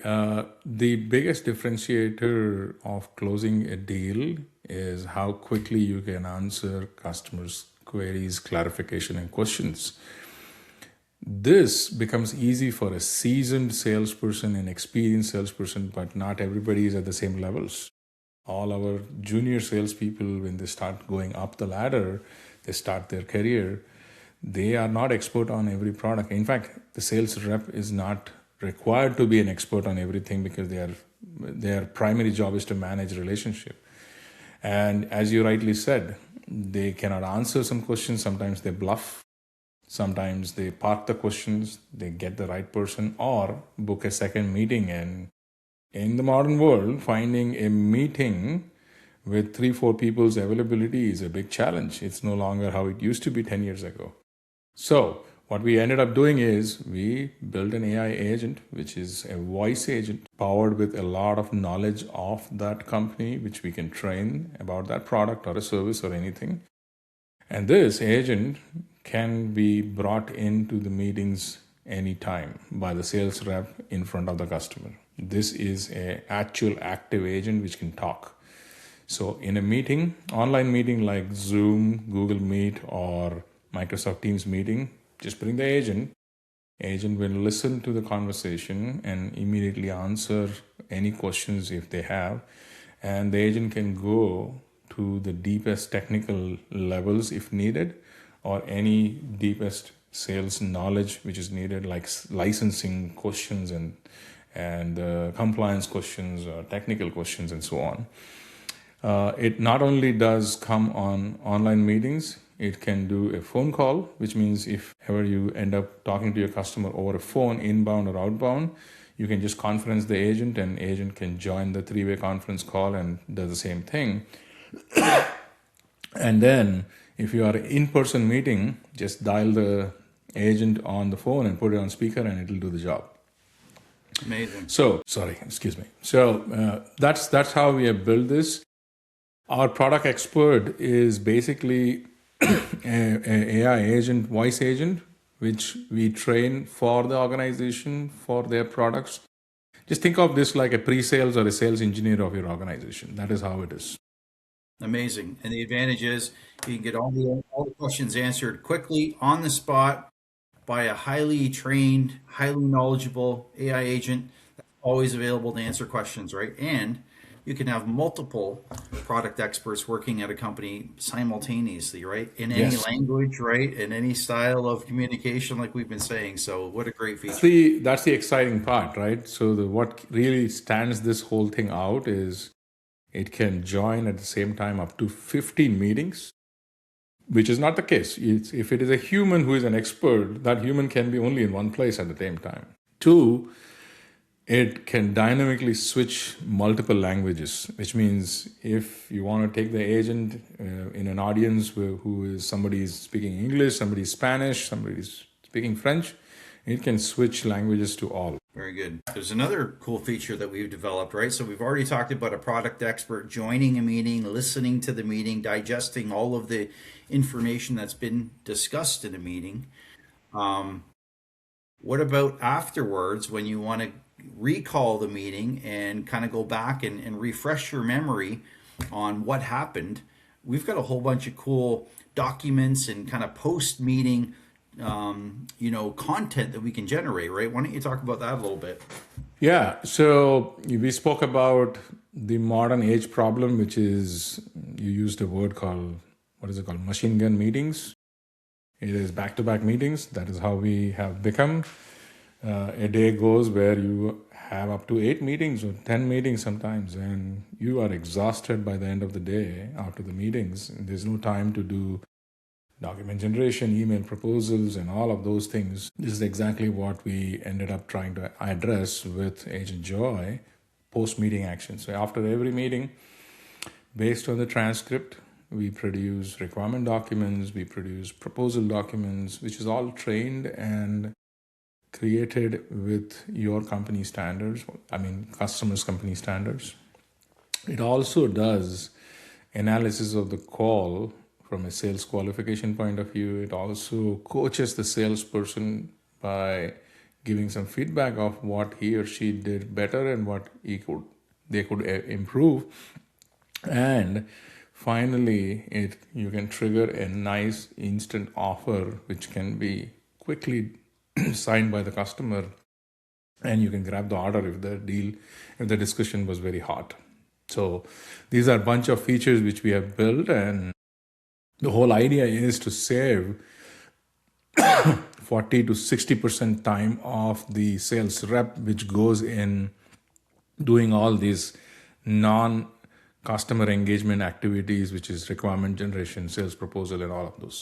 The biggest differentiator of closing a deal is how quickly you can answer customers' queries, clarification, and questions. This becomes easy for a seasoned salesperson and experienced salesperson, but not everybody is at the same levels. All our junior salespeople, when they start going up the ladder, they start their career, they are not expert on every product. In fact, the sales rep is not required to be an expert on everything because their primary job is to manage relationship. And as you rightly said, they cannot answer some questions. Sometimes they bluff. Sometimes they park the questions, they get the right person, or book a second meeting. And in the modern world, finding a meeting with 3-4 people's availability is a big challenge. It's no longer how it used to be 10 years ago. So what we ended up doing is we built an AI agent, which is a voice agent powered with a lot of knowledge of that company, which we can train about that product or a service or anything. And this agent can be brought into the meetings anytime by the sales rep in front of the customer. This is an actual active agent which can talk. So in a meeting, online meeting like Zoom, Google Meet, or Microsoft Teams meeting, just bring the agent. Agent will listen to the conversation and immediately answer any questions if they have. And the agent can go to the deepest technical levels if needed, or any deepest sales knowledge which is needed, like licensing questions and compliance questions, technical questions, and so on. It not only does come on online meetings, it can do a phone call, which means if ever you end up talking to your customer over a phone, inbound or outbound, you can just conference the agent, and agent can join the three-way conference call and does the same thing. And then if you are an in-person meeting, just dial the agent on the phone and put it on speaker and it'll do the job. Amazing. So, excuse me. So that's how we have built this. Our product expert is basically an AI agent, voice agent, which we train for the organization, for their products. Just think of this like a pre-sales or a sales engineer of your organization. That is how it is. Amazing. And the advantage is you can get all the questions answered quickly on the spot by a highly trained, highly knowledgeable AI agent that's always available to answer questions, right? And you can have multiple product experts working at a company simultaneously, right? In any Yes. language, right? In any style of communication, like we've been saying. So what a great feature. That's the exciting part, right? So what really stands this whole thing out is it can join at the same time up to 15 meetings, which is not the case. If it is a human who is an expert, that human can be only in one place at the same time. 2, it can dynamically switch multiple languages, which means if you want to take the agent in an audience who is somebody is speaking English, somebody is Spanish, somebody is speaking French, it can switch languages to all. Very good. There's another cool feature that we've developed, right? So we've already talked about a product expert joining a meeting, listening to the meeting, digesting all of the information that's been discussed in a meeting. What about afterwards when you want to recall the meeting and kind of go back and refresh your memory on what happened? We've got a whole bunch of cool documents and kind of post-meeting content that we can generate, right? Why don't you talk about that a little bit? Yeah, so we spoke about the modern age problem, which is, you used a word called, what is it called? Machine gun meetings. It is back-to-back meetings. That is how we have become. A day goes where you have up to 8 meetings or 10 meetings sometimes, and you are exhausted by the end of the day after the meetings. There's no time to do document generation, email proposals, and all of those things. This is exactly what we ended up trying to address with Agent Joy, post-meeting action. So after every meeting, based on the transcript, we produce requirement documents, we produce proposal documents, which is all trained and created with your company standards, customers' company standards. It also does analysis of the call from a sales qualification point of view. It also coaches the salesperson by giving some feedback of what he or she did better and what they could improve. And finally, you can trigger a nice instant offer which can be quickly signed by the customer, and you can grab the order if the discussion was very hot. So these are a bunch of features which we have built, and the whole idea is to save 40 to 60% time of the sales rep, which goes in doing all these non customer engagement activities, which is requirement generation, sales proposal, and all of those.